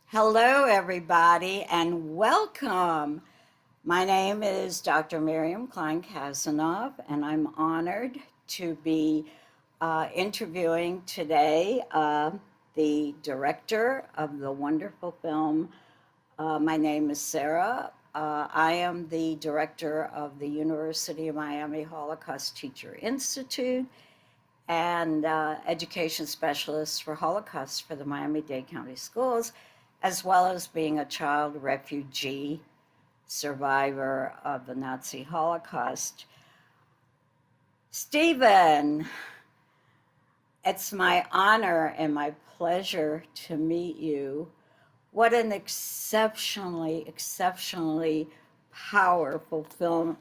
Hello, everybody, and welcome. My name is Dr. Miriam Klein Kazanov, and I'm honored to be interviewing today the director of the wonderful film My Name is Sara. I am the director of the University of Miami Holocaust Teacher Institute and education specialist for Holocaust for the Miami-Dade County Schools, as well as being a child refugee survivor of the Nazi Holocaust. Steven, it's my honor and my pleasure to meet you. What an exceptionally powerful film.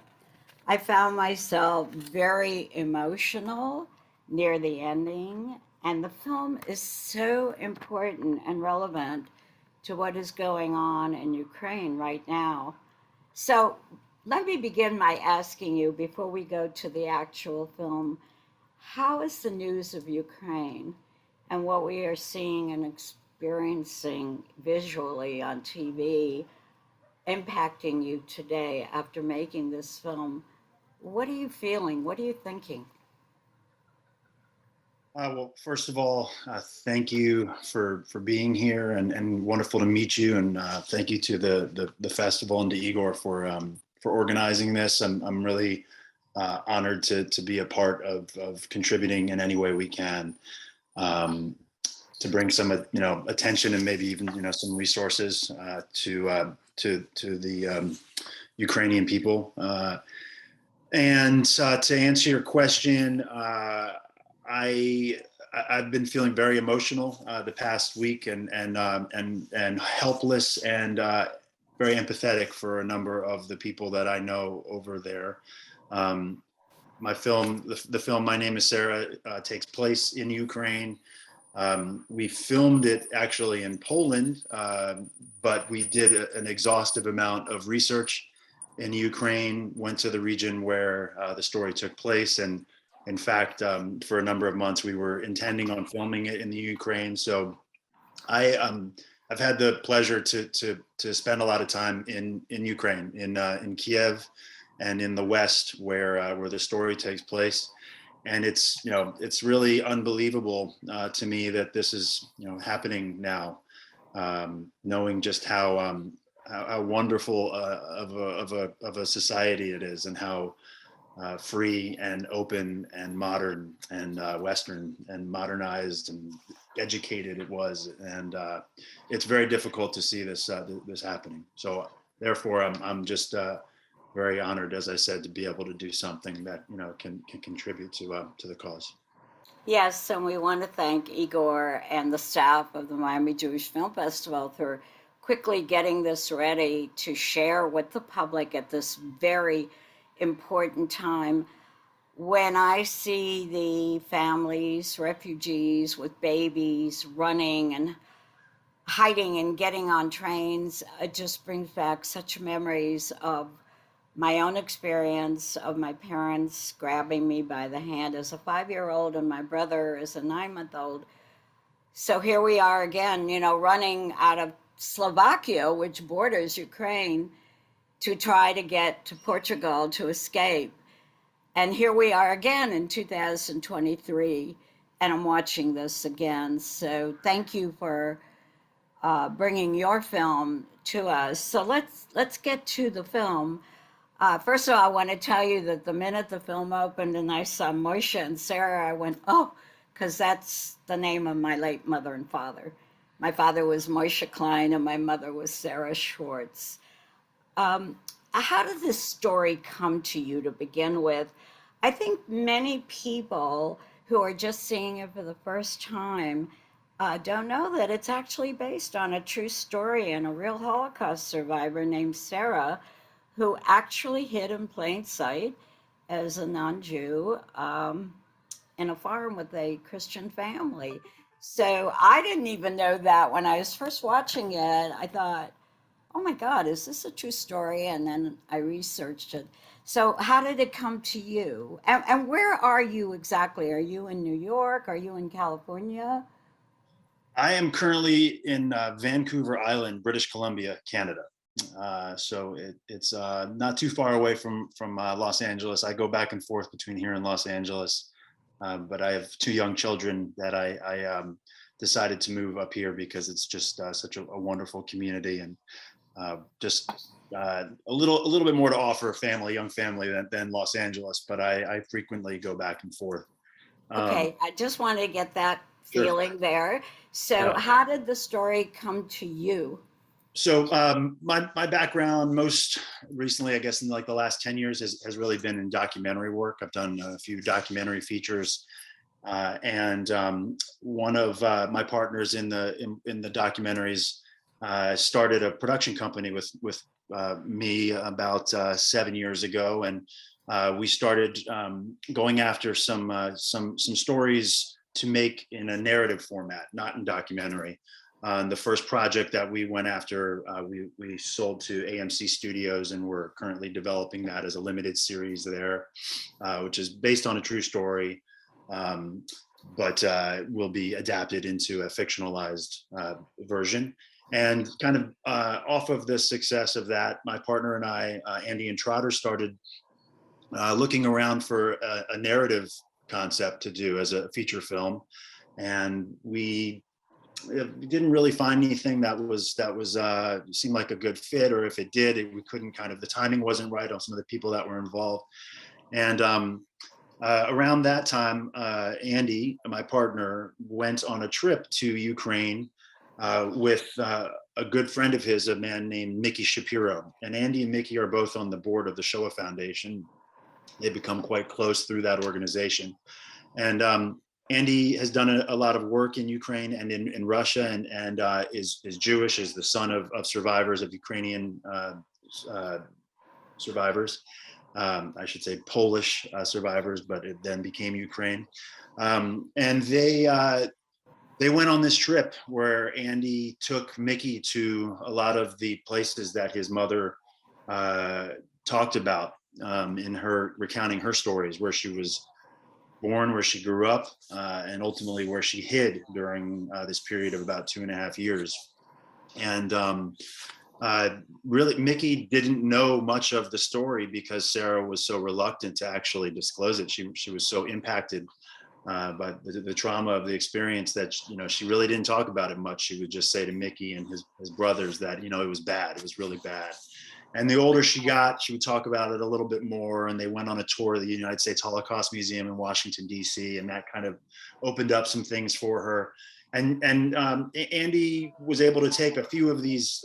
I found myself very emotional near the ending, and the film is so important and relevant to what is going on in Ukraine right now. So let me begin by asking you, before we go to the actual film, how is the news of Ukraine and what we are seeing and experiencing visually on TV impacting you today after making this film? What are you feeling? What are you thinking? Well, first of all, thank you for being here and wonderful to meet you. And thank you to the festival and to Igor for organizing this. I'm really honored to be a part of contributing in any way we can um, to bring some attention and maybe even some resources to the Ukrainian people. And to answer your question, I I've been feeling very emotional the past week and helpless and very empathetic for a number of the people that I know over there. Um, my film, the film My Name Is Sara, takes place in Ukraine. We filmed it actually in Poland, but we did an exhaustive amount of research in Ukraine, went to the region where the story took place. And in fact, for a number of months, we were intending on filming it in the Ukraine. So I've had the pleasure to spend a lot of time in Ukraine, in Kiev, and in the West, where the story takes place. And it's really unbelievable to me that this is happening now, knowing just how wonderful of a society it is, and how free and open and modern and Western and modernized and educated it was. And it's very difficult to see this happening. So therefore, I'm just very honored, as I said, to be able to do something that can contribute to the cause. Yes, and we want to thank Igor and the staff of the Miami Jewish Film Festival for quickly getting this ready to share with the public at this very important time. When I see the families, refugees with babies running and hiding and getting on trains, it just brings back such memories of my own experience of my parents grabbing me by the hand as a 5 year old and my brother as a 9 month old. So here we are again, running out of Slovakia, which borders Ukraine, to try to get to Portugal to escape. And here we are again in 2023, and I'm watching this again. So thank you for bringing your film to us. So let's get to the film. First of all, I want to tell you that the minute the film opened and I saw Moshe and Sarah, I went, oh, because that's the name of my late mother and father. My father was Moshe Klein and my mother was Sarah Schwartz. Um, how did this story come to you to begin with? I think many people who are just seeing it for the first time don't know that it's actually based on a true story and a real Holocaust survivor named Sarah, who actually hid in plain sight as a non Jew in a farm with a Christian family. So I didn't even know that when I was first watching it. I thought, oh my God, is this a true story? And then I researched it. So, how did it come to you? And where are you exactly? Are you in New York? Are you in California? I am currently in Vancouver Island, British Columbia, Canada. So it's not too far away from Los Angeles. I go back and forth between here and Los Angeles, but I have two young children that I decided to move up here because it's just such a wonderful community, and just a little bit more to offer a family, young family than Los Angeles. But I frequently go back and forth. Um, Okay, I just wanted to get that sure. feeling there. So, Yeah. how did the story come to you? So my background most recently, I guess in like the last 10 years has really been in documentary work. I've done a few documentary features, and one of my partners in the documentaries started a production company with me about 7 years ago, and we started going after some stories to make in a narrative format, not in documentary. The first project that we went after, we sold to AMC Studios, and we're currently developing that as a limited series there, which is based on a true story, but will be adapted into a fictionalized version. And kind of off of the success of that, my partner and I, Andy and Trotter, started looking around for a narrative concept to do as a feature film, and we didn't really find anything that was seemed like a good fit, or if it did, we couldn't kind of, the timing wasn't right on some of the people that were involved. And around that time, Andy, my partner, went on a trip to Ukraine with a good friend of his, a man named Mickey Shapiro. And Andy and Mickey are both on the board of the Shoah Foundation. They become quite close through that organization. And Andy has done a lot of work in Ukraine and in Russia, and is Jewish, is the son of survivors of Ukrainian survivors. I should say Polish survivors, but it then became Ukraine. And they went on this trip where Andy took Mickey to a lot of the places that his mother talked about in her recounting her stories, where she was born, where she grew up, and ultimately where she hid during this period of about 2.5 years. And really, Mickey didn't know much of the story because Sarah was so reluctant to actually disclose it. She was so impacted by the trauma of the experience that, you know, she really didn't talk about it much. She would just say to Mickey and his brothers that, you know, it was bad. It was really bad. And the older she got, she would talk about it a little bit more. And they went on a tour of the United States Holocaust Museum in Washington, D.C., and that kind of opened up some things for her. And Andy was able to take a few of these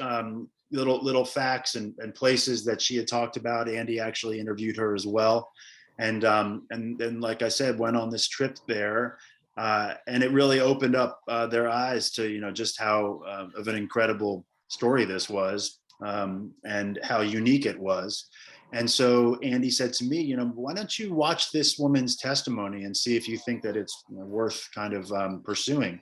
little facts and places that she had talked about. Andy actually interviewed her as well. And then, like I said, went on this trip there. And it really opened up their eyes to, you know, just how of an incredible story this was. And how unique it was. And so Andy said to me, you know, why don't you watch this woman's testimony and see if you think that it's, you know, worth kind of pursuing.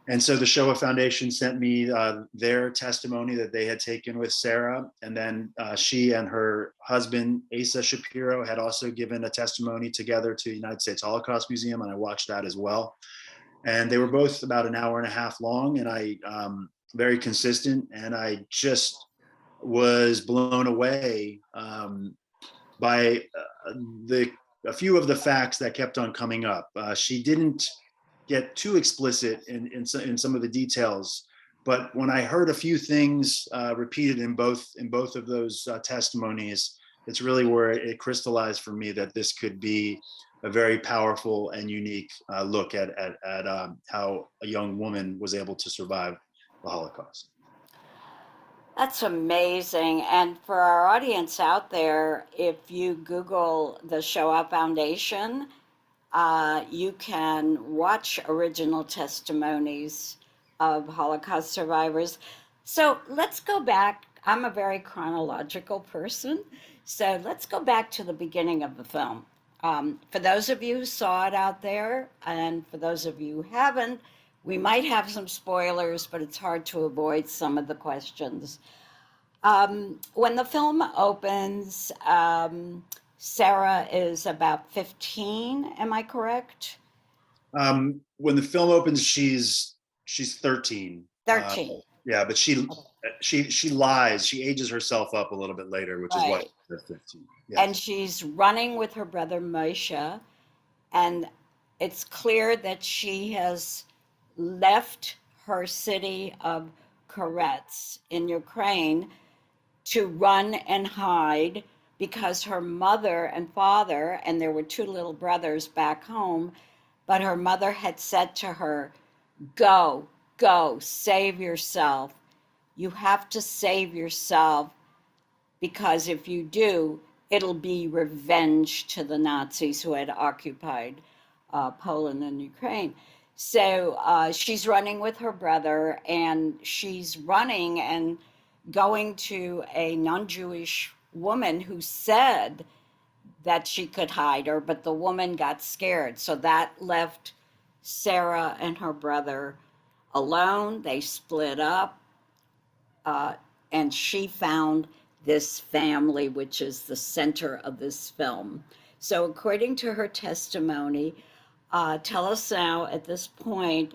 And so the Shoah Foundation sent me their testimony that they had taken with Sarah. And then she and her husband, Asa Shapiro, had also given a testimony together to the United States Holocaust Museum. And I watched that as well. And they were both about an hour and a half long. And I, very consistent, and I just was blown away by a few of the facts that kept on coming up. She didn't get too explicit in some of the details, but when I heard a few things repeated in both of those testimonies, it's really where it crystallized for me that this could be a very powerful and unique look at how a young woman was able to survive the Holocaust. That's amazing. And for our audience out there, if you Google the Shoah Foundation, you can watch original testimonies of Holocaust survivors. So let's go back. I'm a very chronological person. So let's go back to the beginning of the film. For those of you who saw it out there, and for those of you who haven't, we might have some spoilers, but it's hard to avoid some of the questions. When the film opens, Sarah is about 15, am I correct? When the film opens, she's she's 13. 13. Yeah, but she lies. She ages herself up a little bit later, which is why Right. she's 15. And Yes. she's running with her brother Moshe, and it's clear that she has left her city of Korets in Ukraine to run and hide because her mother and father, and there were two little brothers back home, but her mother had said to her, go, go, save yourself. You have to save yourself because if you do, it'll be revenge to the Nazis who had occupied Poland and Ukraine. So she's running with her brother, and she's running and going to a non Jewish woman who said that she could hide her, but the woman got scared. So that left Sarah and her brother alone. They split up, uh, and she found this family, which is the center of this film. So, according to her testimony, tell us now at this point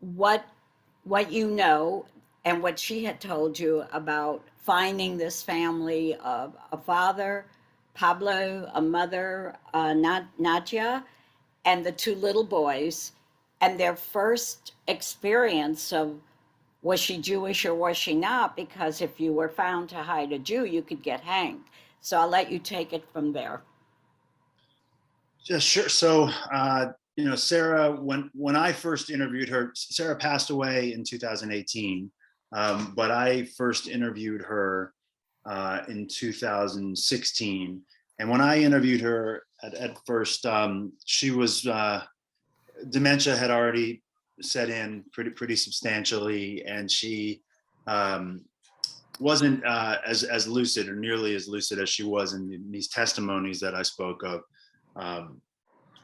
what you know and what she had told you about finding this family of a father, Pablo, a mother, Nadia, and the two little boys, and their first experience of was she Jewish or was she not? Because if you were found to hide a Jew, you could get hanged. So I'll let you take it from there. Yeah, sure. So, Sarah, when I first interviewed her, Sarah passed away in 2018, but I first interviewed her in 2016. And when I interviewed her at first, she was dementia had already set in pretty substantially, and she wasn't as lucid or nearly as lucid as she was in these testimonies that I spoke of.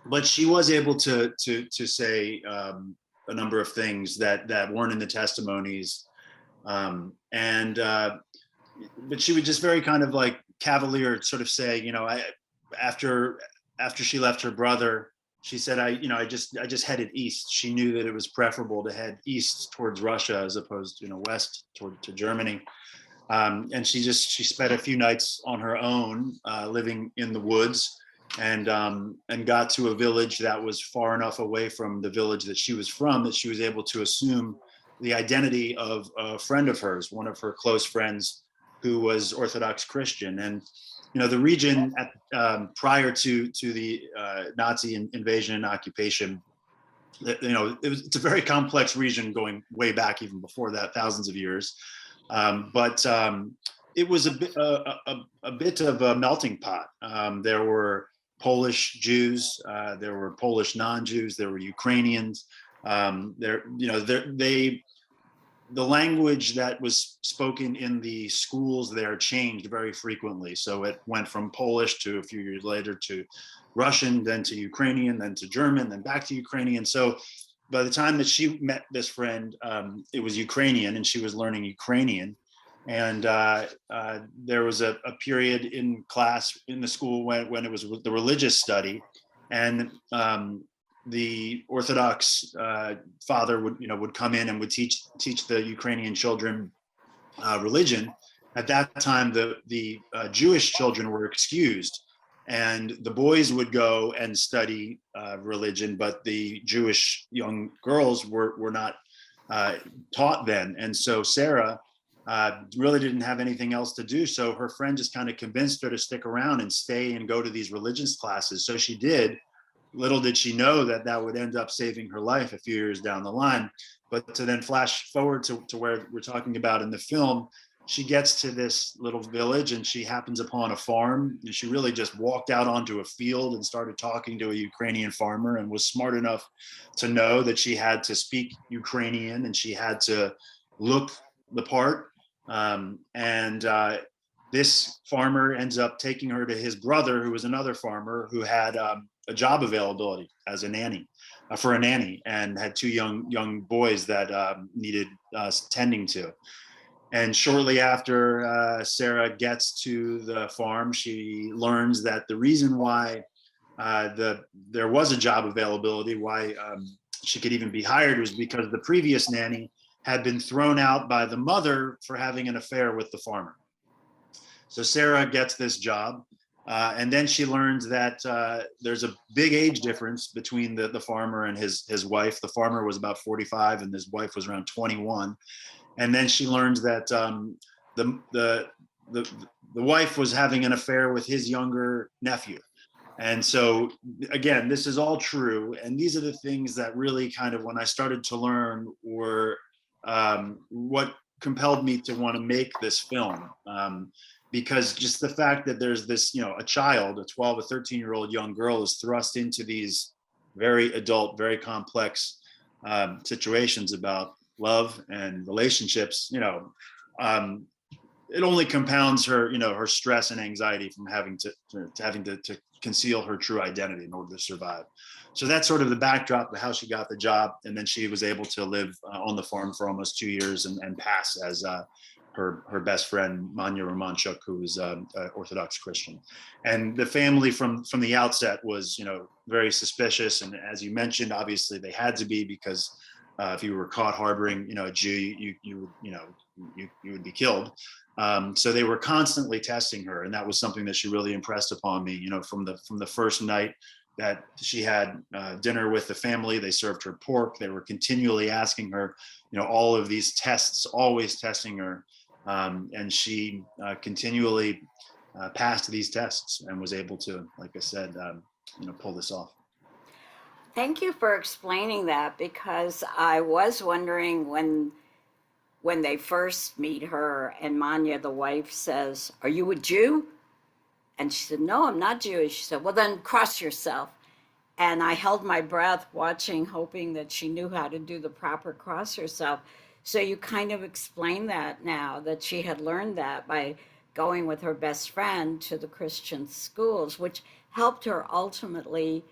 But she was able to say a number of things that weren't in the testimonies, and but she would just very kind of like cavalier sort of say, after she left her brother, she said, I just headed east. She knew that it was preferable to head east towards Russia as opposed to, west to Germany. And she spent a few nights on her own, living in the woods, and got to a village that was far enough away from the village that she was from that she was able to assume the identity of a friend of hers, one of her close friends who was Orthodox Christian. And the region prior to the Nazi invasion and occupation, it's a very complex region going way back, even before that, thousands of years. But it was a bit of a melting pot. There were Polish Jews, there were Polish non-Jews, there were Ukrainians. The language that was spoken in the schools there changed very frequently. So it went from Polish to a few years later to Russian, then to Ukrainian, then to German, then back to Ukrainian. So by the time that she met this friend, it was Ukrainian, and she was learning Ukrainian. And there was a period in class in the school when it was the religious study, and the Orthodox father would come in and would teach the Ukrainian children religion. At that time, the Jewish children were excused, and the boys would go and study religion, but the Jewish young girls were not taught then. And so Sarah really didn't have anything else to do. So her friend just kind of convinced her to stick around and stay and go to these religious classes. So she did. Little did she know that would end up saving her life a few years down the line. But to then flash forward to where we're talking about in the film, she gets to this little village and she happens upon a farm, and she really just walked out onto a field and started talking to a Ukrainian farmer, and was smart enough to know that she had to speak Ukrainian and she had to look the part. This farmer ends up taking her to his brother, who was another farmer who had a job availability as a nanny, for a nanny, and had two young boys that needed tending to. And shortly after Sarah gets to the farm, she learns that the reason why there was a job availability, why she could even be hired was because the previous nanny had been thrown out by the mother for having an affair with the farmer. So Sara gets this job, and then she learns that there's a big age difference between the farmer and his wife. The farmer was about 45 and his wife was around 21. And then she learns that the wife was having an affair with his younger nephew. And so, again, this is all true. And these are the things that really kind of, when I started to learn, were what compelled me to want to make this film. Because just the fact that there's this, a child, a 12 or 13-year-old young girl is thrust into these very adult, very complex situations about love and relationships, it only compounds her, her stress and anxiety from having to conceal her true identity in order to survive. So that's sort of the backdrop of how she got the job. And then she was able to live on the farm for almost 2 years and pass as her best friend, Manya Romanchuk, who is an Orthodox Christian. And the family from the outset was, very suspicious. And as you mentioned, obviously they had to be, because if you were caught harboring, a Jew, you would be killed. So they were constantly testing her, and that was something that she really impressed upon me. From the first night that she had dinner with the family, they served her pork. They were continually asking her, all of these tests, always testing her, and she continually passed these tests and was able to, like I said, pull this off. Thank you for explaining that, because I was wondering when they first meet her and Manya, the wife, says, "Are you a Jew?" And she said, "No, I'm not Jewish." She said, "Well, then cross yourself." And I held my breath watching, hoping that she knew how to do the proper cross herself. So you kind of explain that now, that she had learned that by going with her best friend to the Christian schools, which helped her ultimately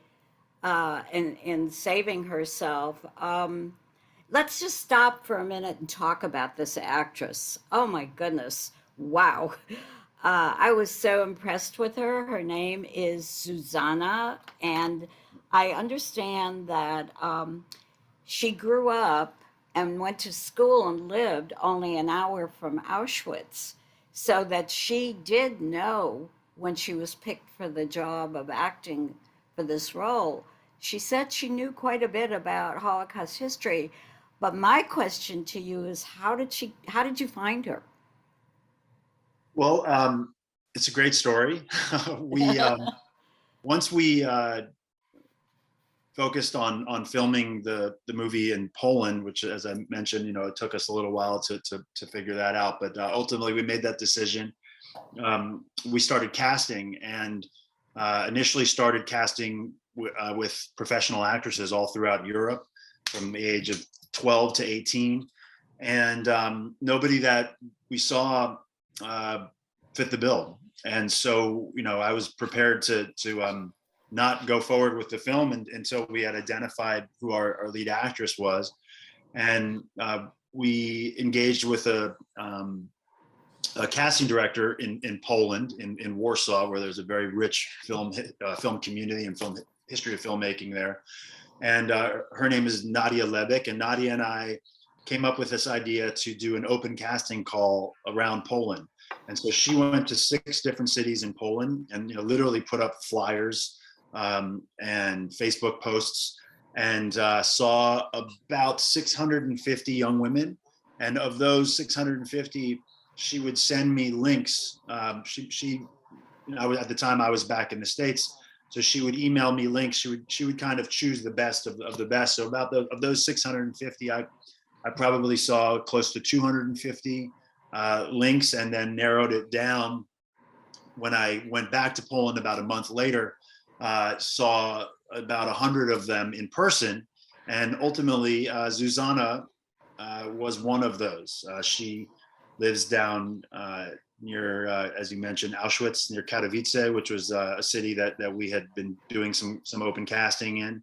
in saving herself. Let's just stop for a minute and talk about this actress. Oh my goodness. Wow. I was so impressed with her. Her name is Susanna, and I understand that she grew up and went to school and lived only an hour from Auschwitz, so that she did know when she was picked for the job of acting for this role. She said she knew quite a bit about Holocaust history. But my question to you is, how did you find her? Well, it's a great story. Once we focused on filming the movie in Poland, which, as I mentioned, it took us a little while to figure that out. But ultimately, we made that decision. We started casting, and initially started casting with professional actresses all throughout Europe, from the age of 12 to 18, and nobody that we saw fit the bill. And so, I was prepared to not go forward with the film until we had identified who our lead actress was. And we engaged with a casting director in Poland, in Warsaw, where there's a very rich film community and film history of filmmaking there. And her name is Nadia Lebek, and Nadia and I came up with this idea to do an open casting call around Poland. And so she went to 6 different cities in Poland and literally put up flyers and Facebook posts, and saw about 650 young women. And of those 650, she would send me links. At the time I was back in the States, so she would email me links. She would kind of choose the best of the best. So of those 650, I probably saw close to 250 links, and then narrowed it down. When I went back to Poland about a month later, saw about 100 of them in person, and ultimately Zuzana was one of those. She lives down near, as you mentioned, Auschwitz, near Katowice, which was a city that we had been doing some open casting in.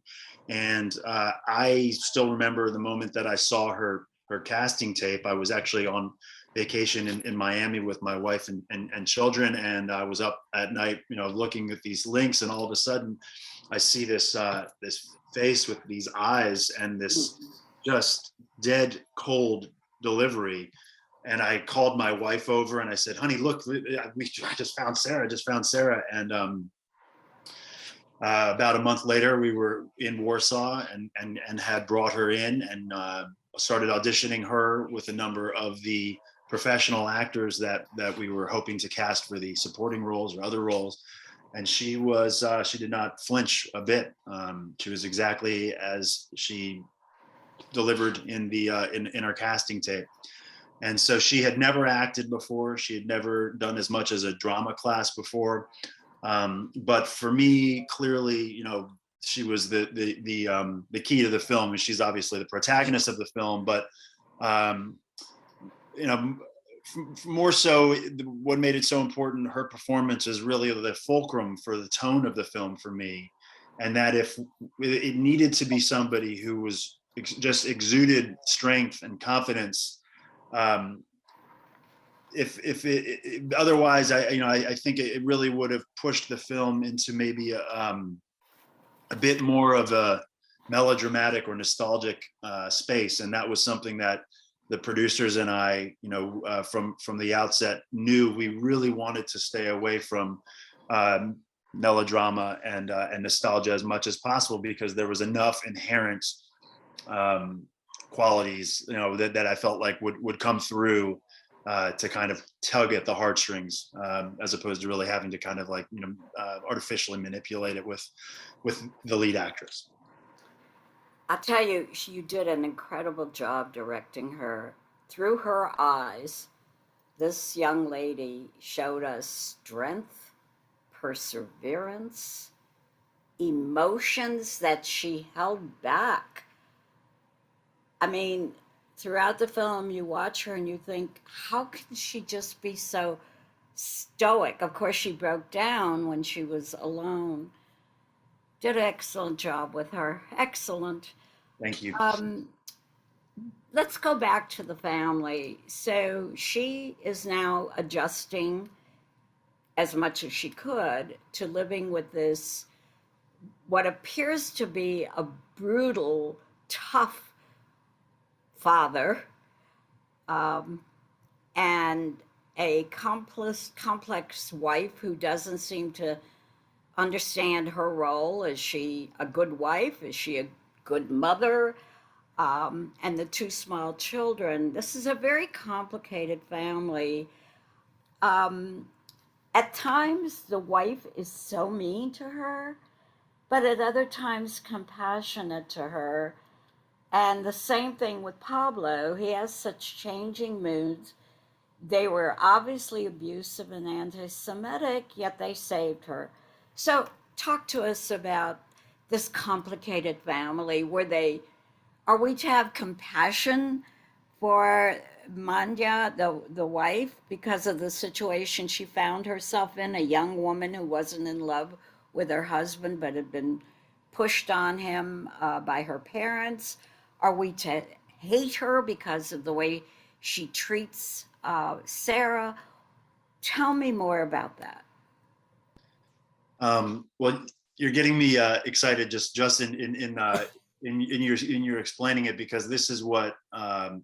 And I still remember the moment that I saw her casting tape. I was actually on vacation in Miami with my wife and children, and I was up at night, looking at these links, and all of a sudden I see this face with these eyes and this just dead cold delivery. And I called my wife over and I said, honey, look, I just found Sarah, And about a month later, we were in Warsaw and had brought her in and started auditioning her with a number of the professional actors that we were hoping to cast for the supporting roles or other roles. And she did not flinch a bit. She was exactly as she delivered in our casting tape. And so she had never acted before. She had never done as much as a drama class before. But for me, clearly, you know, she was the key to the film, and she's obviously the protagonist of the film. But you know, more so, what made it so important, her performance is really the fulcrum for the tone of the film for me, and that if it needed to be somebody who was just exuded strength and confidence. If it otherwise, I think it really would have pushed the film into maybe a bit more of a melodramatic or nostalgic space, and that was something that the producers and I, from the outset, knew we really wanted to stay away from melodrama and nostalgia as much as possible, because there was enough inherent qualities, that I felt like would come through to kind of tug at the heartstrings, as opposed to really having to kind of artificially manipulate it with the lead actress. I'll tell you, you did an incredible job directing her. Through her eyes, this young lady showed us strength, perseverance, emotions that she held back. I mean, throughout the film, you watch her and you think, how can she just be so stoic? Of course, she broke down when she was alone. Did an excellent job with her. Excellent. Thank you. Let's go back to the family. So she is now adjusting as much as she could to living with this, what appears to be a brutal, tough father, and a complex wife who doesn't seem to understand her role. Is she a good wife? Is she a good mother? And the two small children. This is a very complicated family. At times, the wife is so mean to her, but at other times, compassionate to her. And the same thing with Pablo. He has such changing moods. They were obviously abusive and anti-Semitic, yet they saved her. So talk to us about this complicated family. Are we to have compassion for Manya, the wife, because of the situation she found herself in, a young woman who wasn't in love with her husband but had been pushed on him by her parents? Are we to hate her because of the way she treats Sarah? Tell me more about that. Well, you're getting me excited just in your explaining it, because this is what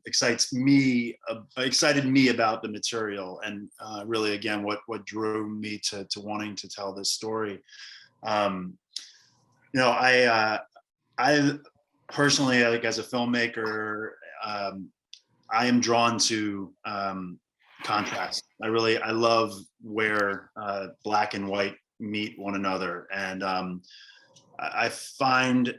excited me about the material, and really again what drew me to wanting to tell this story. I personally, like as a filmmaker, I am drawn to contrast. I love where black and white meet one another, and I have found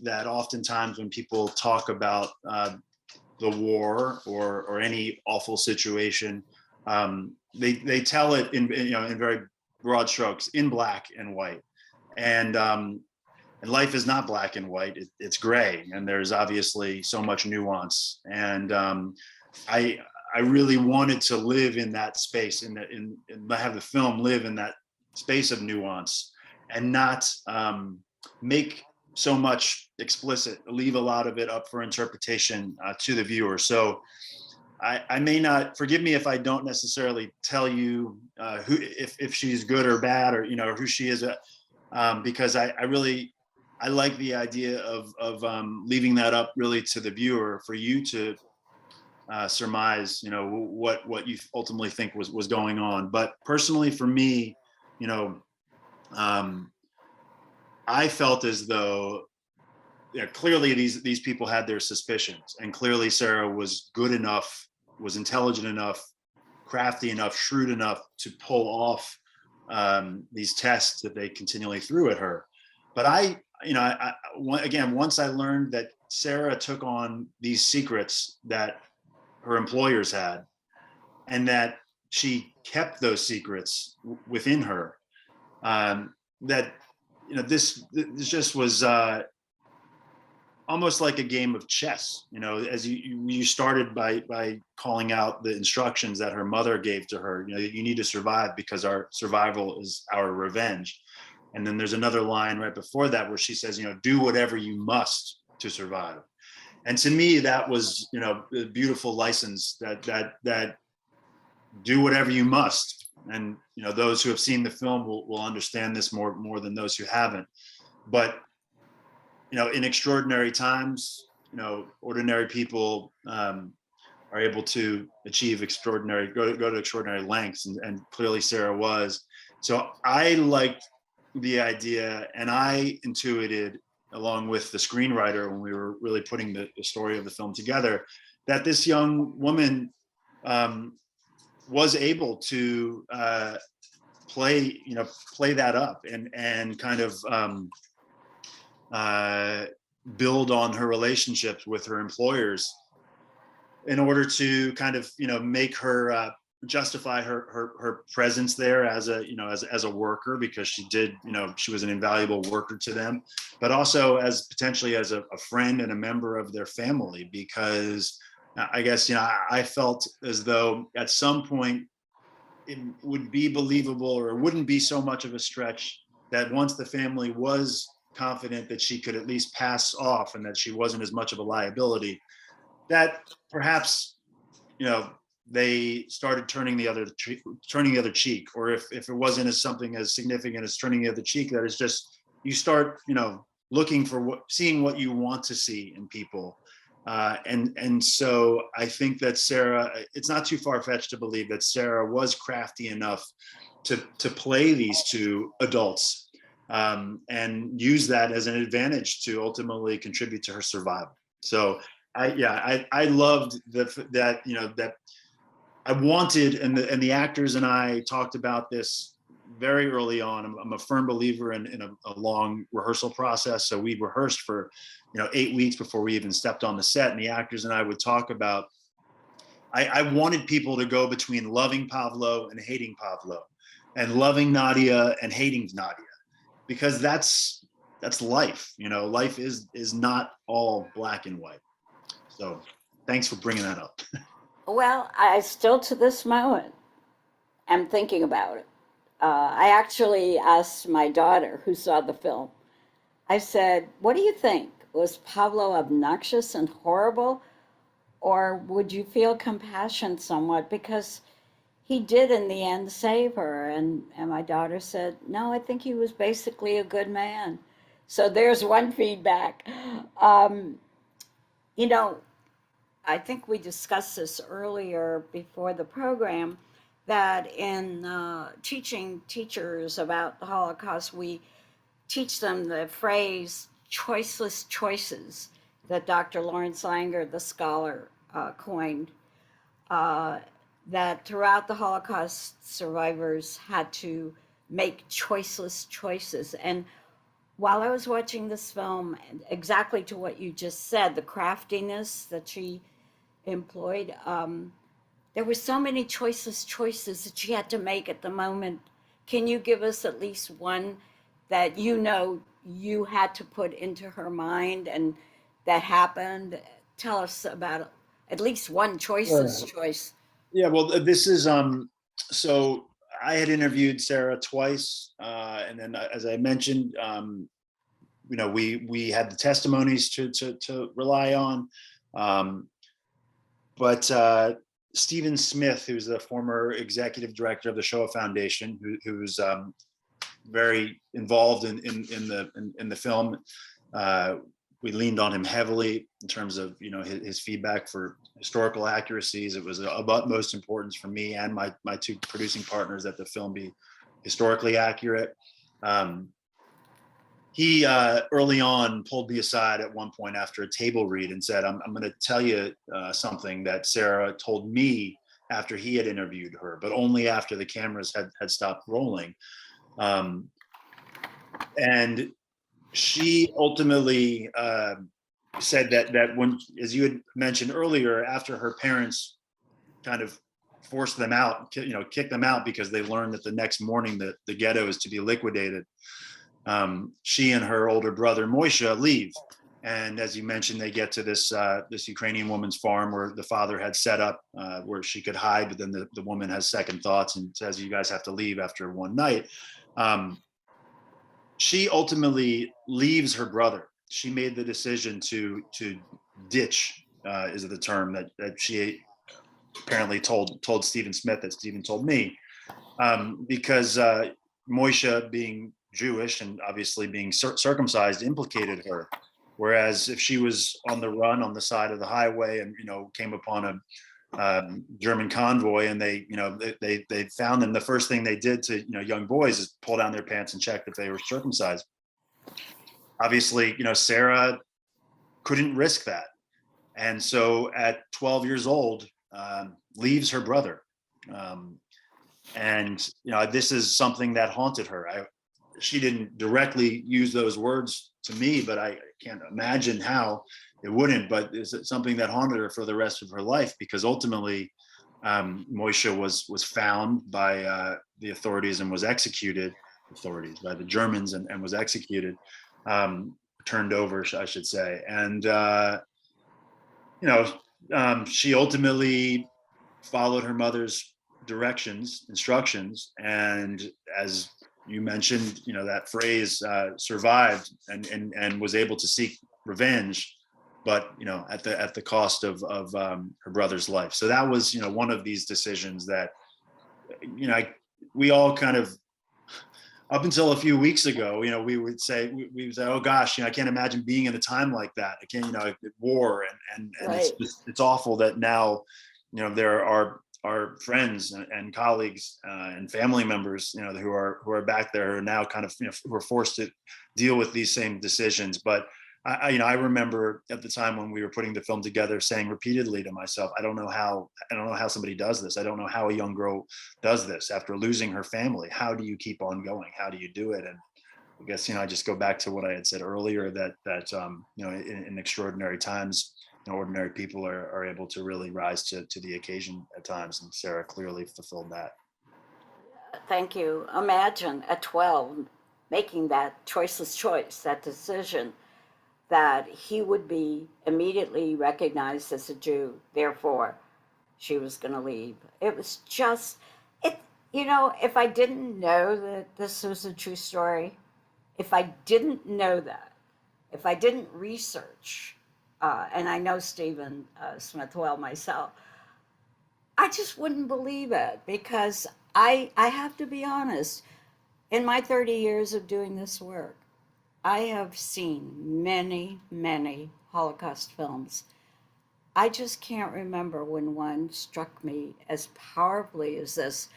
that oftentimes when people talk about the war or any awful situation, they tell it in very broad strokes, in black and white, and life is not black and white. It's gray, and there's obviously so much nuance. And I really wanted to live in that space, and have the film live in that space of nuance, and not make so much explicit, leave a lot of it up for interpretation to the viewer. So I may not, forgive me if I don't necessarily tell you if she's good or bad, or who she is, because I I like the idea of leaving that up really to the viewer, for you to surmise, what you ultimately think was going on. But personally, for me, you know, I felt as though, clearly these people had their suspicions, and clearly Sara was good enough, was intelligent enough, crafty enough, shrewd enough to pull off these tests that they continually threw at her. But again, once I learned that Sara took on these secrets that her employers had, and that she kept those secrets within her, that this just was almost like a game of chess. As you started by calling out the instructions that her mother gave to her. You need to survive because our survival is our revenge. And then there's another line right before that where she says, do whatever you must to survive. And to me, that was, a beautiful license that do whatever you must. And, those who have seen the film will understand this more than those who haven't. But, in extraordinary times, ordinary people are able to achieve go to extraordinary lengths. And clearly Sara was. So I liked the idea, and I intuited, along with the screenwriter, when we were really putting the story of the film together, that this young woman was able to play that up and kind of build on her relationships with her employers in order to kind of make her justify her presence there as a worker, because she did, she was an invaluable worker to them, but also as potentially as a friend and a member of their family, because I guess, I felt as though at some point it would be believable, or it wouldn't be so much of a stretch, that once the family was confident that she could at least pass off and that she wasn't as much of a liability, that perhaps, they started turning the other cheek, or if it wasn't as something as significant as turning the other cheek, that is just, you start, looking for seeing what you want to see in people. And so I think that Sara, it's not too far-fetched to believe that Sara was crafty enough to play these two adults, and use that as an advantage to ultimately contribute to her survival. So I loved that I wanted, and the actors and I talked about this very early on. I'm a firm believer in a long rehearsal process. So we rehearsed for 8 weeks before we even stepped on the set, and the actors and I would talk about, I wanted people to go between loving Pavlo and hating Pavlo, and loving Nadia and hating Nadia, because that's life. Life is not all black and white. So thanks for bringing that up. Well, I still to this moment am thinking about it. I actually asked my daughter, who saw the film, I said, what do you think? Was Pablo obnoxious and horrible? Or would you feel compassion somewhat? Because he did in the end save her. And my daughter said, no, I think he was basically a good man. So there's one feedback. You know, I think we discussed this earlier before the program, that in teaching teachers about the Holocaust, we teach them the phrase choiceless choices that Dr. Lawrence Langer, the scholar, coined, that throughout the Holocaust, survivors had to make choiceless choices. And while I was watching this film, exactly to what you just said, the craftiness that she employed, there were so many choiceless choices that she had to make at the moment. Can you give us at least one that you had to put into her mind and that happened? Tell us about at least one choiceless choice. Yeah, well, this is so I had interviewed Sara twice, and then as I mentioned, we had the testimonies to rely on, but Stephen Smith, who's the former executive director of the Shoah Foundation, who's very involved in the film. We leaned on him heavily in terms of, you know, his feedback for historical accuracies. It was of utmost importance for me and my two producing partners that the film be historically accurate. He early on pulled me aside at one point after a table read and said, I'm going to tell you something that Sara told me after he had interviewed her, but only after the cameras had stopped rolling. And she ultimately said that when, as you had mentioned earlier, after her parents kind of forced them out, you know, kicked them out because they learned that the next morning that the ghetto is to be liquidated, she and her older brother Moisha leave. And as you mentioned, they get to this Ukrainian woman's farm where the father had set up where she could hide, but then the woman has second thoughts and says, "You guys have to leave after one night." She ultimately leaves her brother. She made the decision to ditch, is the term that she apparently told Stephen Smith, that Stephen told me, because Moisha, being Jewish and obviously being circumcised, implicated her. Whereas if she was on the run on the side of the highway and, you know, came upon a German convoy and they, you know, they found them, the first thing they did to, you know, young boys is pull down their pants and check if they were circumcised. Obviously, you know, Sara couldn't risk that. And so at 12 years old, leaves her brother. And, you know, this is something that haunted her. She didn't directly use those words to me, but I can't imagine how it wouldn't, but it's something that haunted her for the rest of her life, because ultimately Moisha was found by the authorities and was executed, by the Germans, and was executed, turned over, I should say. And, you know, she ultimately followed her mother's instructions. And as you mentioned, you know, that phrase survived and was able to seek revenge, but, you know, at the cost of her brother's life. So that was, you know, one of these decisions that, you know, we all kind of, up until a few weeks ago, you know, we would say, oh gosh, you know, I can't imagine being in a time like that. I can't, you know, war and Right. it's awful that now, you know, there are our friends and colleagues and family members, you know, who are back there, who are now kind of, you know, who are forced to deal with these same decisions. But you know, I remember at the time when we were putting the film together, saying repeatedly to myself, I don't know how somebody does this. I don't know how a young girl does this after losing her family. How do you keep on going? How do you do it? And I guess, you know, I just go back to what I had said earlier, that you know, in extraordinary times, you know, ordinary people are able to really rise to the occasion at times, and Sara clearly fulfilled that. Thank you. Imagine at 12 making that choiceless choice, that decision that he would be immediately recognized as a Jew, therefore she was going to leave. It was just, it, you know, if I didn't know that this was a true story, if I didn't know that, if I didn't research, and I know Stephen Smith well myself, I just wouldn't believe it, because I have to be honest, in my 30 years of doing this work, I have seen many, many Holocaust films. I just can't remember when one struck me as powerfully as this.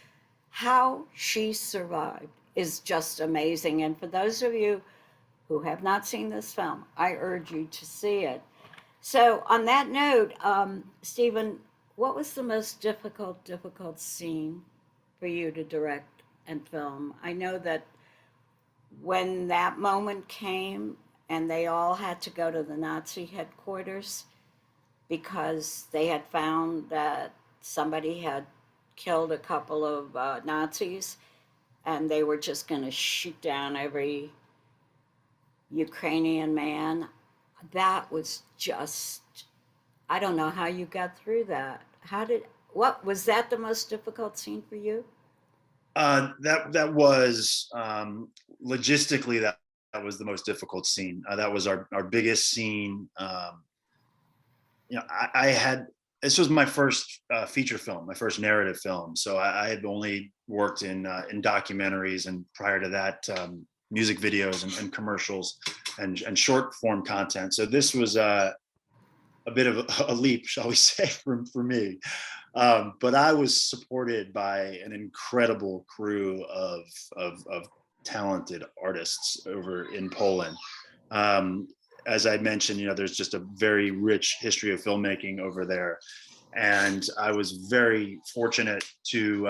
How she survived is just amazing. And for those of you who have not seen this film, I urge you to see it. So, on that note, Stephen, what was the most difficult scene for you to direct and film? I know that when that moment came and they all had to go to the Nazi headquarters because they had found that somebody had killed a couple of Nazis, and they were just going to shoot down every Ukrainian man. That was just, I don't know how you got through that. What was that the most difficult scene for you? That was logistically, that was the most difficult scene. That was our biggest scene. You know, I had this was my first feature film, my first narrative film. So I had only worked in documentaries, and prior to that, music videos and commercials and short form content. So this was a bit of a leap, shall we say, for me. But I was supported by an incredible crew of talented artists over in Poland. As I mentioned, there's just a very rich history of filmmaking over there. And I was very fortunate to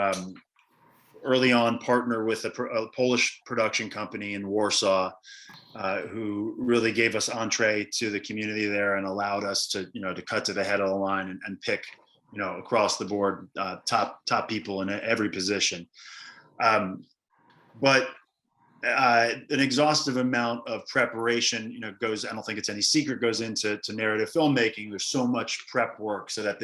early on partner with a Polish production company in Warsaw, who really gave us entree to the community there and allowed us to, to cut to the head of the line and pick, across the board, top people in every position. But an exhaustive amount of preparation, goes, I don't think it's any secret, goes into narrative filmmaking. There's so much prep work so that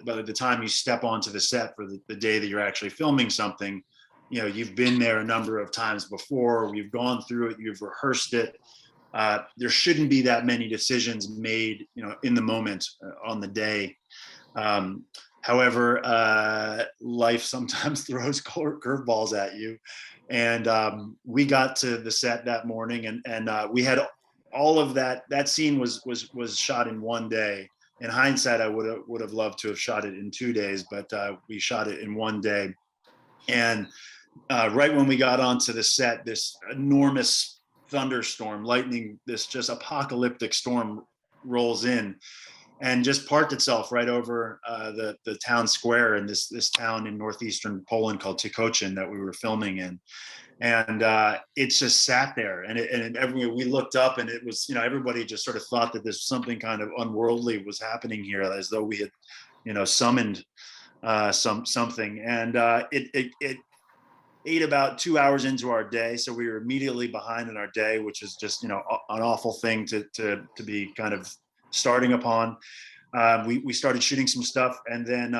by the time you step onto the set for the day that you're actually filming something, you've been there a number of times before. We've gone through it. You've rehearsed it. There shouldn't be that many decisions made, in the moment, on the day. However, life sometimes throws curveballs at you. And we got to the set that morning, and we had all of that. That scene was shot in one day. In hindsight, I would have loved to have shot it in 2 days, but we shot it in one day. And right when we got onto the set, this enormous thunderstorm, lightning, this just apocalyptic storm rolls in and just parked itself right over the town square in this town in northeastern Poland called Tykocin that we were filming in. And it just sat there, and we looked up, and it was, everybody just sort of thought that there's something kind of unworldly was happening here, as though we had, summoned something. And it ate about 2 hours into our day, so we were immediately behind in our day, which is just, an awful thing to be kind of starting upon. We started shooting some stuff, and then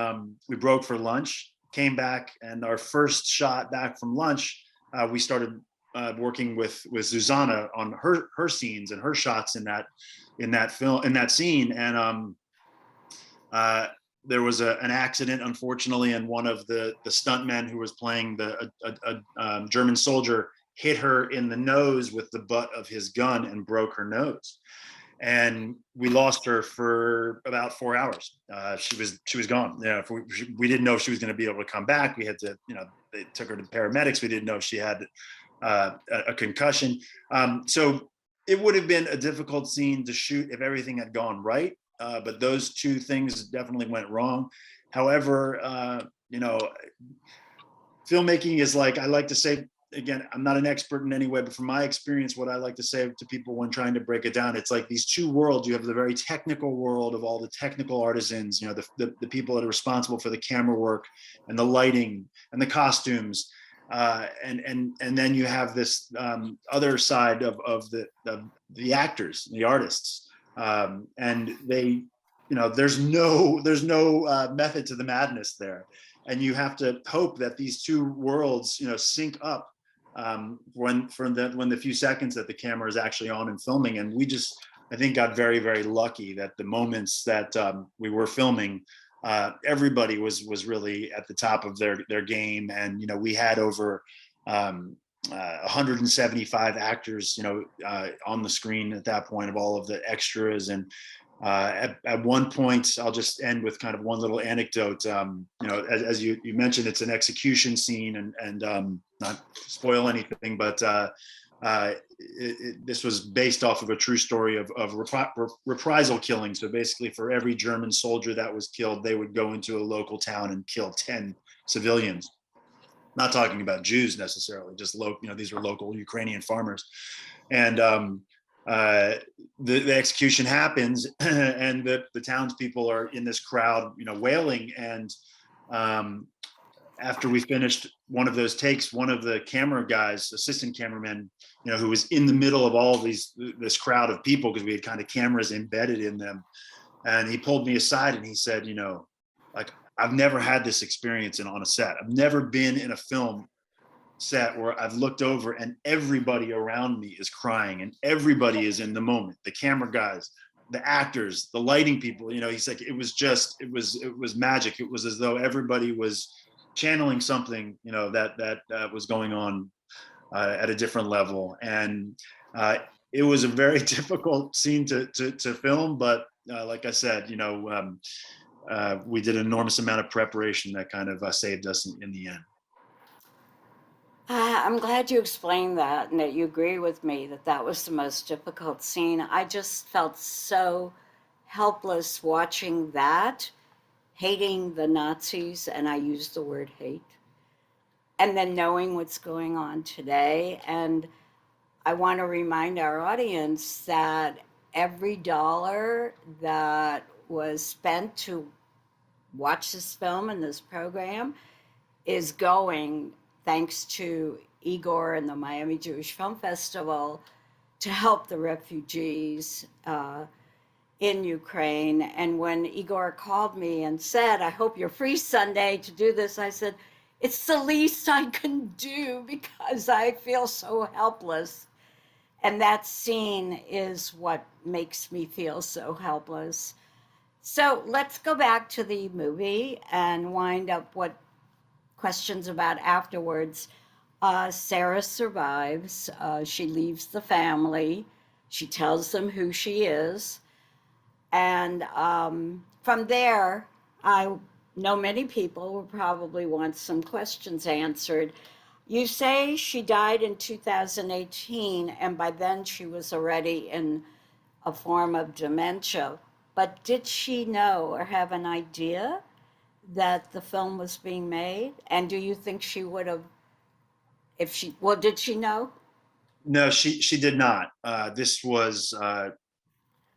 we broke for lunch, came back, and our first shot back from lunch, we started working with Zuzana on her scenes and her shots in that scene. And there was an accident, unfortunately, and one of the stuntmen who was playing a German soldier hit her in the nose with the butt of his gun and broke her nose. And we lost her for about 4 hours. She was gone. We didn't know if she was going to be able to come back. We had to, they took her to paramedics. We didn't know if she had a concussion. So it would have been a difficult scene to shoot if everything had gone right. But those two things definitely went wrong. However, filmmaking is like, I like to say, again, I'm not an expert in any way, but from my experience, what I like to say to people when trying to break it down, it's like these two worlds. You have the very technical world of all the technical artisans, the people that are responsible for the camera work and the lighting and the costumes. And then you have this other side of the actors, the artists. And they, there's no method to the madness there. And you have to hope that these two worlds, sync up when the few seconds that the camera is actually on and filming. And we just, I think, got very, very lucky that the moments that we were filming, everybody was really at the top of their game. And, we had over 175 actors, on the screen at that point, of all of the extras. And at one point, I'll just end with kind of one little anecdote. As you mentioned, it's an execution scene, and not spoil anything, but this was based off of a true story of reprisal killing. So basically, for every German soldier that was killed, they would go into a local town and kill 10 civilians. Not talking about Jews necessarily, just these were local Ukrainian farmers. And the execution happens, and the townspeople are in this crowd, wailing. And after we finished one of those takes, one of the camera guys, assistant cameraman, who was in the middle of all this crowd of people, because we had kind of cameras embedded in them, and he pulled me aside and he said, like, I've never had this experience on a set. I've never been in a film set where I've looked over and everybody around me is crying and everybody is in the moment. The camera guys, the actors, the lighting people, you know, he's like, it was magic. It was as though everybody was channeling something, you know, that was going on at a different level. And it was a very difficult scene to film, but like I said, you know, we did an enormous amount of preparation that kind of saved us in the end. I'm glad you explained that and that you agree with me that that was the most difficult scene. I just felt so helpless watching that, hating the Nazis, and I use the word hate, and then knowing what's going on today. And I want to remind our audience that every dollar that was spent to watch this film and this program is going, thanks to Igor and the Miami Jewish Film Festival, to help the refugees in Ukraine. And when Igor called me and said, I hope you're free Sunday to do this, I said, it's the least I can do because I feel so helpless. And that scene is what makes me feel so helpless. So let's go back to the movie and wind up what questions about afterwards. Sarah survives. She leaves the family. She tells them who she is. And from there, I know many people will probably want some questions answered. You say she died in 2018, and by then she was already in a form of dementia. But did she know or have an idea that the film was being made? And do you think she would have, if she, well, did she know? No, she did not. This was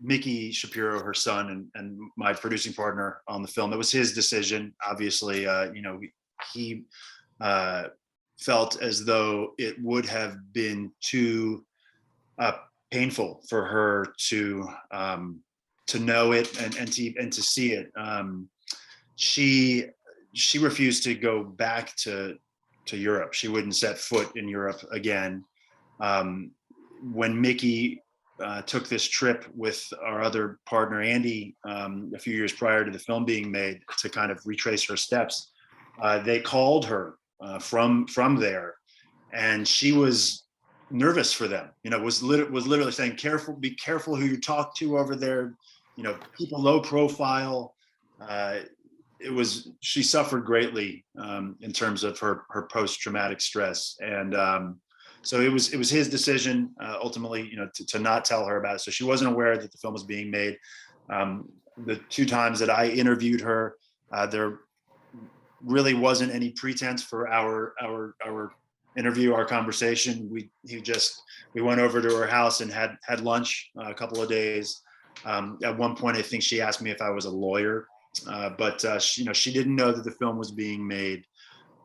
Mickey Shapiro, her son, and my producing partner on the film. It was his decision. Obviously, you know, he felt as though it would have been too painful for her to know it and to see it. She refused to go back to Europe. She wouldn't set foot in Europe again. When Mickey took this trip with our other partner Andy a few years prior to the film being made to kind of retrace her steps, they called her from there, and she was nervous for them. You know, was literally saying, "Careful, be careful who you talk to over there. You know, people low profile." She suffered greatly in terms of her post traumatic stress, and so it was his decision ultimately, you know, to not tell her about it. So she wasn't aware that the film was being made. The two times that I interviewed her, there really wasn't any pretense for our interview, our conversation. We went over to her house and had lunch a couple of days. At one point, I think she asked me if I was a lawyer, but she, you know, she didn't know that the film was being made.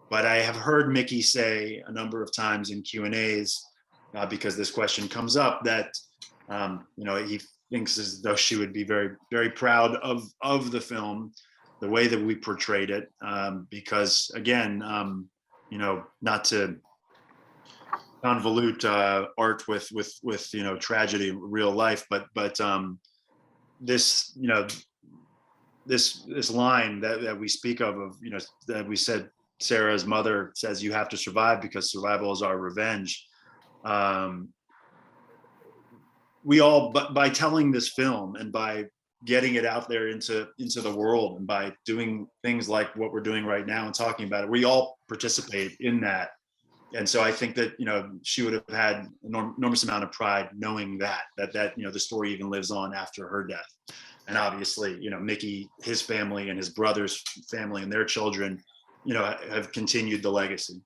But I have heard Mickey say a number of times in Q&As, because this question comes up, that you know, he thinks as though she would be very, very proud of the film, the way that we portrayed it, because again, you know, not to convolute art with you know, tragedy in real life, but this, you know, this line that we speak of, you know, that we said, Sarah's mother says, you have to survive because survival is our revenge. We all, but by telling this film and by getting it out there into the world and by doing things like what we're doing right now and talking about it, we all participate in that. And so I think that, you know, she would have had an enormous amount of pride knowing that you know, the story even lives on after her death. And obviously, you know, Mickey, his family and his brother's family and their children, you know, have continued the legacy.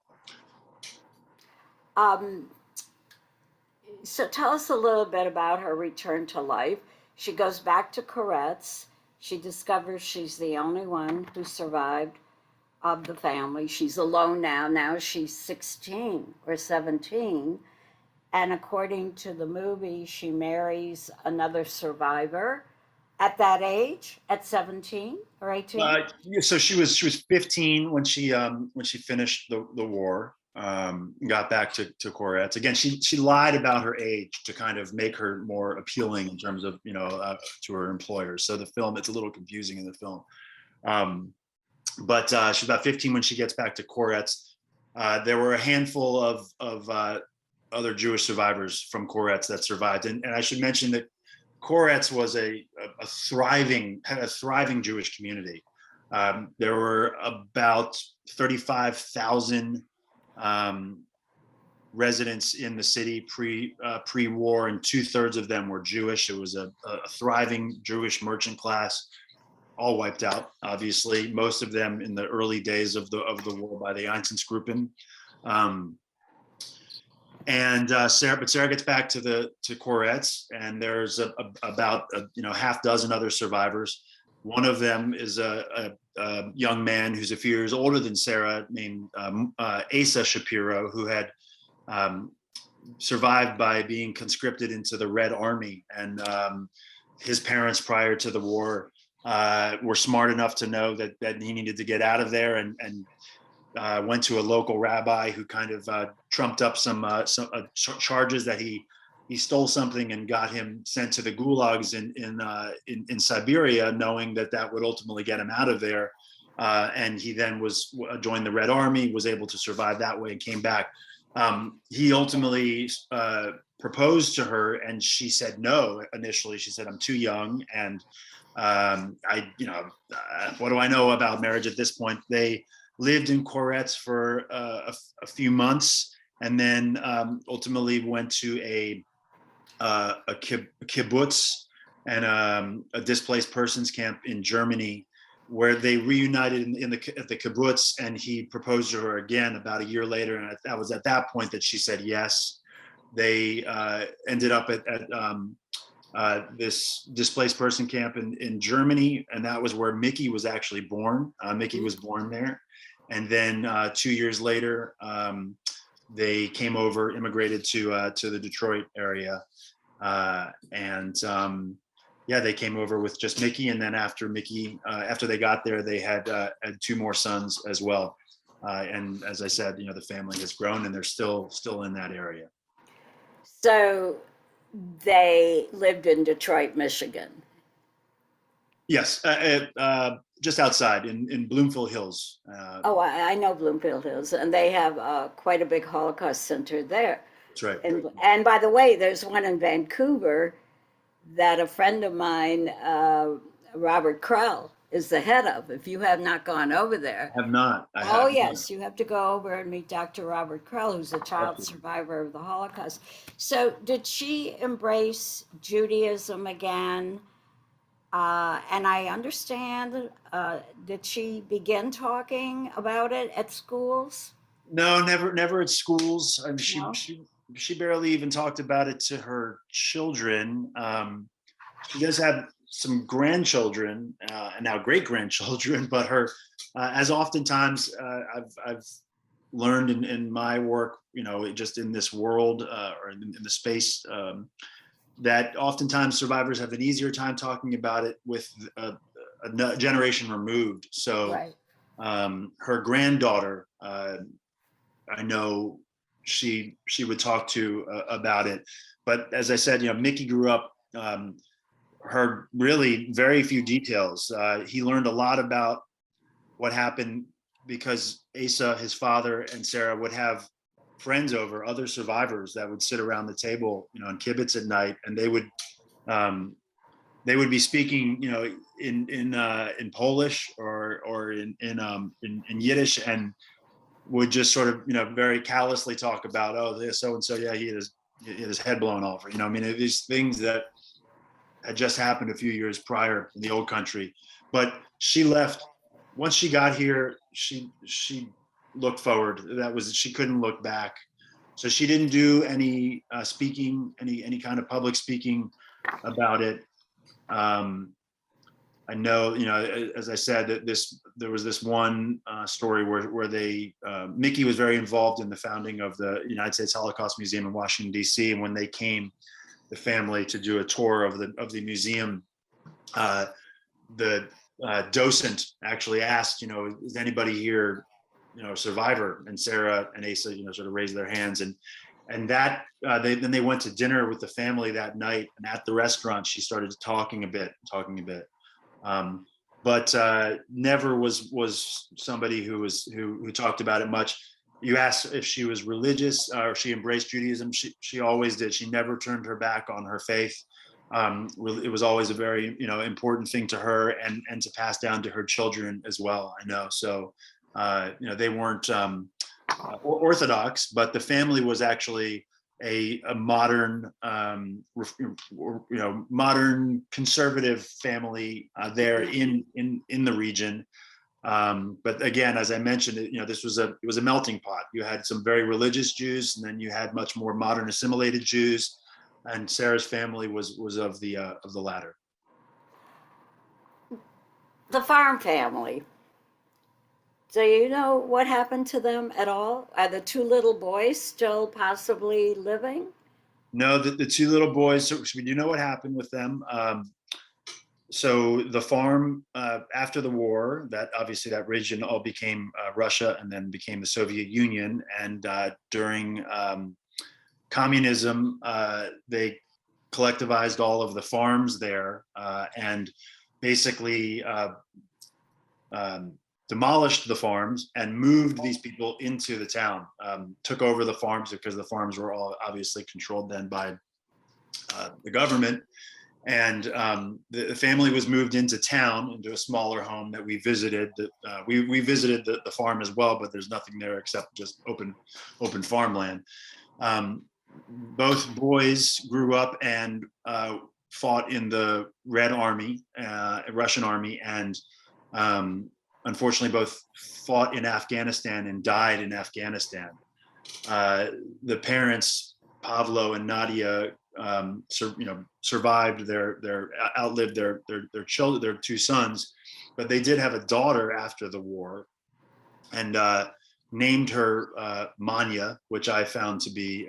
So tell us a little bit about her return to life. She goes back to Koretz. She discovers she's the only one who survived of the family. She's alone now. Now she's 16 or 17. And according to the movie, she marries another survivor at that age, at 17 or 18. So she was 15 when she finished the war. got back to Koretz. Again, she lied about her age to kind of make her more appealing in terms of, to her employers. So the film, it's a little confusing in the film. But she's about 15 when she gets back to Koretz. There were a handful of other Jewish survivors from Koretz that survived. And I should mention that Koretz was a thriving Jewish community. There were about 35,000 residents in the city pre-war, and 2/3 of them were Jewish. It was a thriving Jewish merchant class, all wiped out, obviously. Most of them in the early days of the war by the Einsatzgruppen. Sarah gets back to Koretz, and there's about half dozen other survivors. One of them is a young man who's a few years older than Sarah, named Asa Shapiro, who had survived by being conscripted into the Red Army. And his parents, prior to the war, were smart enough to know that he needed to get out of there, and went to a local rabbi who kind of trumped up some charges that he stole something and got him sent to the gulags in Siberia, knowing that would ultimately get him out of there. And he then joined the Red Army, was able to survive that way, and came back. He ultimately proposed to her, and she said no. Initially, she said, "I'm too young, and what do I know about marriage at this point?" They lived in Koretz for a few months, and then ultimately went to a kibbutz and a displaced persons camp in Germany, where they reunited at the kibbutz, and he proposed to her again about a year later, and that was at that point that she said yes. They ended up at this displaced person camp in Germany, and that was where Mickey was actually born. Mickey was born there. And then 2 years later, they came over, immigrated to the Detroit area. They came over with just Mickey. And then after they got there, they had 2 more sons as well. And as I said, the family has grown, and they're still in that area. So they lived in Detroit, Michigan. Yes, just outside in Bloomfield Hills. I know Bloomfield Hills, and they have quite a big Holocaust center there. That's right. And by the way, there's one in Vancouver that a friend of mine, Robert Krell, is the head of. If you have not gone over there. I have not. Yes, you have to go over and meet Dr. Robert Krell, who's a child survivor of the Holocaust. So did she embrace Judaism again? And I understand, did she begin talking about it at schools? No, never at schools. I mean, No? she barely even talked about it to her children. She does have some grandchildren, and now great-grandchildren, but as oftentimes I've learned in my work, just in this world, or in the space, that oftentimes survivors have an easier time talking about it with a generation removed. So Right. Her granddaughter, I know she would talk to about it. But as I said, Mickey grew up, heard really very few details. He learned a lot about what happened because Asa, his father, and Sarah would have friends over, other survivors that would sit around the table, in kibbutz at night, and they would be speaking, in Polish or in Yiddish, and would just sort of, very callously talk about, so and so, yeah, he had his head blown off, these things that had just happened a few years prior in the old country. But she left. Once she got here, she looked forward. She couldn't look back. So she didn't do any speaking, any kind of public speaking about it. I know, as I said, that there was this one story where Mickey was very involved in the founding of the United States Holocaust Museum in Washington, D.C. And when they came, the family, to do a tour of the museum, the docent actually asked, is anybody here survivor, and Sarah and Asa, sort of raised their hands, and that then they went to dinner with the family that night, and at the restaurant she started talking a bit, but never was somebody who talked about it much. You asked if she was religious or she embraced Judaism. She always did. She never turned her back on her faith. It was always a very important thing to her, and to pass down to her children as well. I know. So they weren't Orthodox, but the family was actually a modern modern conservative family there in the region. But again, as I mentioned, it was a melting pot. You had some very religious Jews, and then you had much more modern assimilated Jews, and Sarah's family was of the latter. The farm family. Do you know what happened to them at all? Are the two little boys still possibly living? No, the two little boys. So we do know what happened with them. So the farm after the war, that region all became Russia, and then became the Soviet Union. And during communism, they collectivized all of the farms there, and basically demolished the farms and moved these people into the town. Took over the farms because the farms were all obviously controlled then by the government. And the family was moved into town, into a smaller home that we visited. We visited the farm as well, but there's nothing there except just open farmland. Both boys grew up and fought in the Red Army, Russian Army, and unfortunately both fought in Afghanistan and died in Afghanistan. The parents, Pavlo and Nadia, survived outlived their children, their two sons, but they did have a daughter after the war, and named her Manya, which I found to be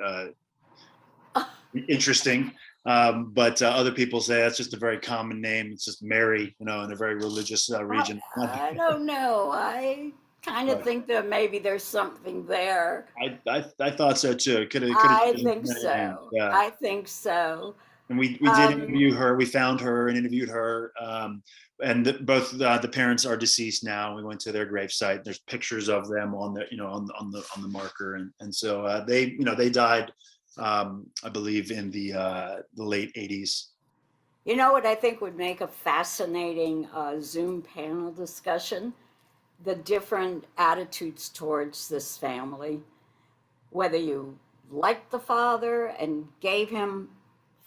interesting. But other people say that's just a very common name. It's just Mary, in a very religious region. I don't know. I kind of think that maybe there's something there. I thought so too. I think so. Yeah. I think so. And we did interview her. We found her and interviewed her. And both the parents are deceased now. We went to their gravesite. There's pictures of them on the on the marker, and so they died, I believe, in the late 80s. You know what I think would make a fascinating Zoom panel discussion? The different attitudes towards this family. Whether you liked the father and gave him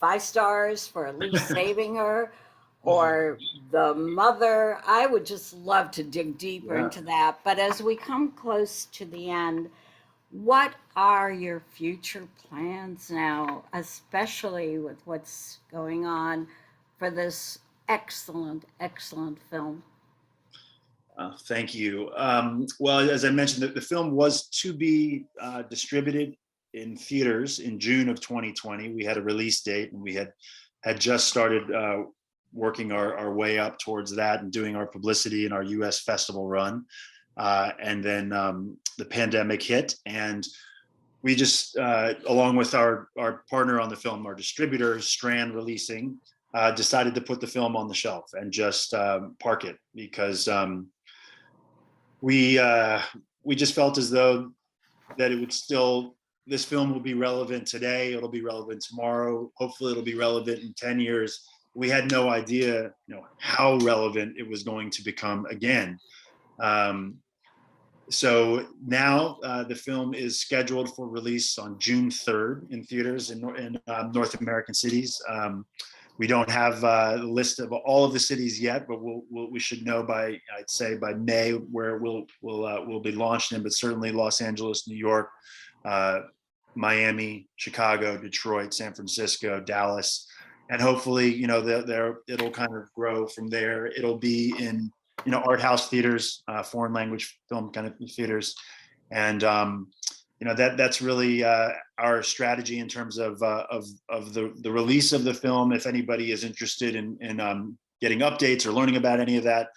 5 stars for at least saving her, or the mother. I would just love to dig deeper into that. But as we come close to the end, what are your future plans now, especially with what's going on for this excellent, excellent film? Thank you. Well, as I mentioned, the film was to be distributed in theaters in June of 2020. We had a release date, and we had just started working our way up towards that and doing our publicity in our US festival run. And then the pandemic hit, and we just, along with our partner on the film, our distributor, Strand Releasing, decided to put the film on the shelf and just park it, because we just felt as though that it would still, this film will be relevant today, it'll be relevant tomorrow, hopefully it'll be relevant in 10 years. We had no idea, how relevant it was going to become again. So now the film is scheduled for release on June 3rd in theaters in North American cities. We don't have a list of all of the cities yet, but we should know by, I'd say, by May where we'll be launched in, but certainly Los Angeles, New York, Miami, Chicago, Detroit, San Francisco, Dallas, and hopefully, it'll kind of grow from there. It'll be in, art house theaters, foreign language film kind of theaters, and that's really our strategy in terms of the release of the film. If anybody is interested in getting updates or learning about any of that,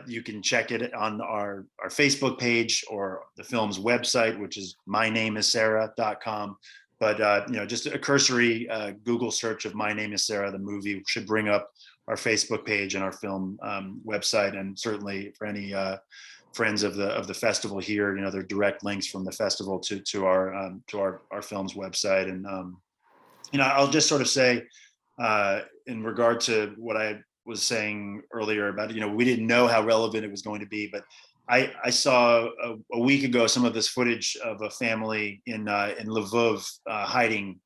You can check it on our Facebook page or the film's website, which is mynameissara.com. But just a cursory Google search of My Name Is Sara, the movie, should bring up our Facebook page and our film website. And certainly for any friends of the festival here, there are direct links from the festival to our film's website. And I'll just sort of say, in regard to what I was saying earlier about, we didn't know how relevant it was going to be, but I saw a week ago some of this footage of a family in Lvov hiding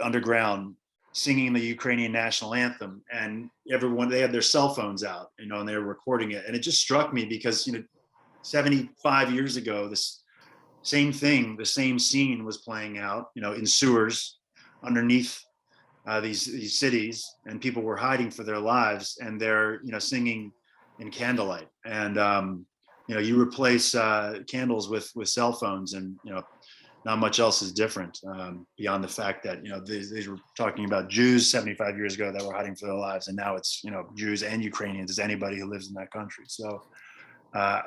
underground, singing the Ukrainian national anthem, and they had their cell phones out, and they were recording it, and it just struck me because 75 years ago, this same thing, the same scene was playing out, in sewers underneath these cities, and people were hiding for their lives, and they're singing in candlelight. And you replace candles with cell phones, and not much else is different, beyond the fact that these were talking about Jews 75 years ago that were hiding for their lives, and now it's Jews and Ukrainians, as anybody who lives in that country. So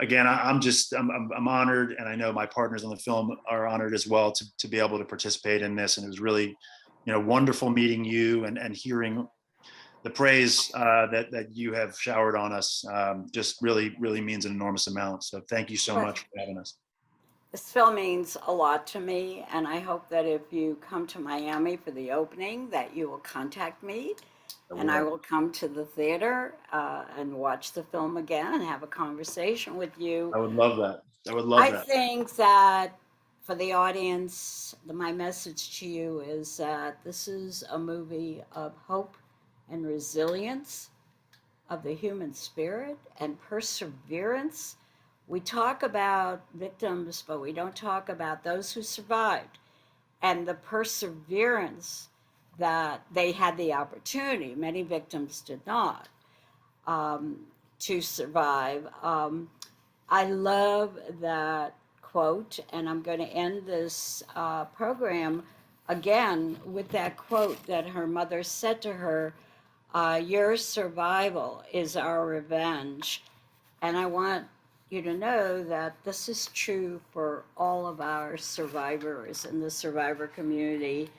again, I'm honored, and I know my partners on the film are honored as well to be able to participate in this. And it was really wonderful meeting you and hearing the praise that you have showered on us. Just really means an enormous amount. So thank you so much for having us. This film means a lot to me, and I hope that if you come to Miami for the opening, that you will contact me, and I will come to the theater and watch the film again and have a conversation with you. I would love that. I think that for the audience, my message to you is that this is a movie of hope and resilience, of the human spirit and perseverance. We talk about victims, but we don't talk about those who survived and the perseverance that they had the opportunity. Many victims did not, to survive. I love that quote, and I'm going to end this program again with that quote that her mother said to her, your survival is our revenge. And I want you to know that this is true for all of our survivors in the survivor community.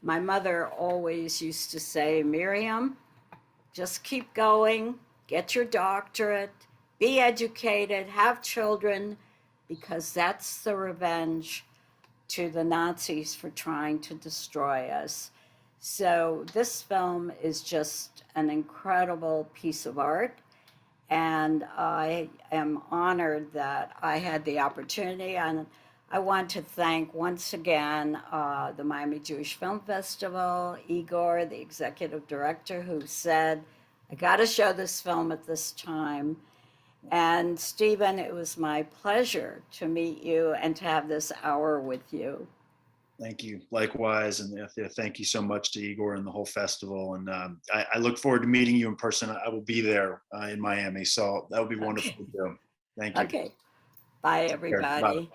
My mother always used to say, Miriam, just keep going, get your doctorate, be educated, have children, because that's the revenge to the Nazis for trying to destroy us. So this film is just an incredible piece of art. And I am honored that I had the opportunity. And I want to thank once again the Miami Jewish Film Festival, Igor, the executive director, who said, I got to show this film at this time. And Steven, it was my pleasure to meet you and to have this hour with you. Thank you. Likewise. And thank you so much to Igor and the whole festival. And I look forward to meeting you in person. I will be there in Miami. So that would be wonderful to do. Thank you. Okay. Bye, everybody. Bye.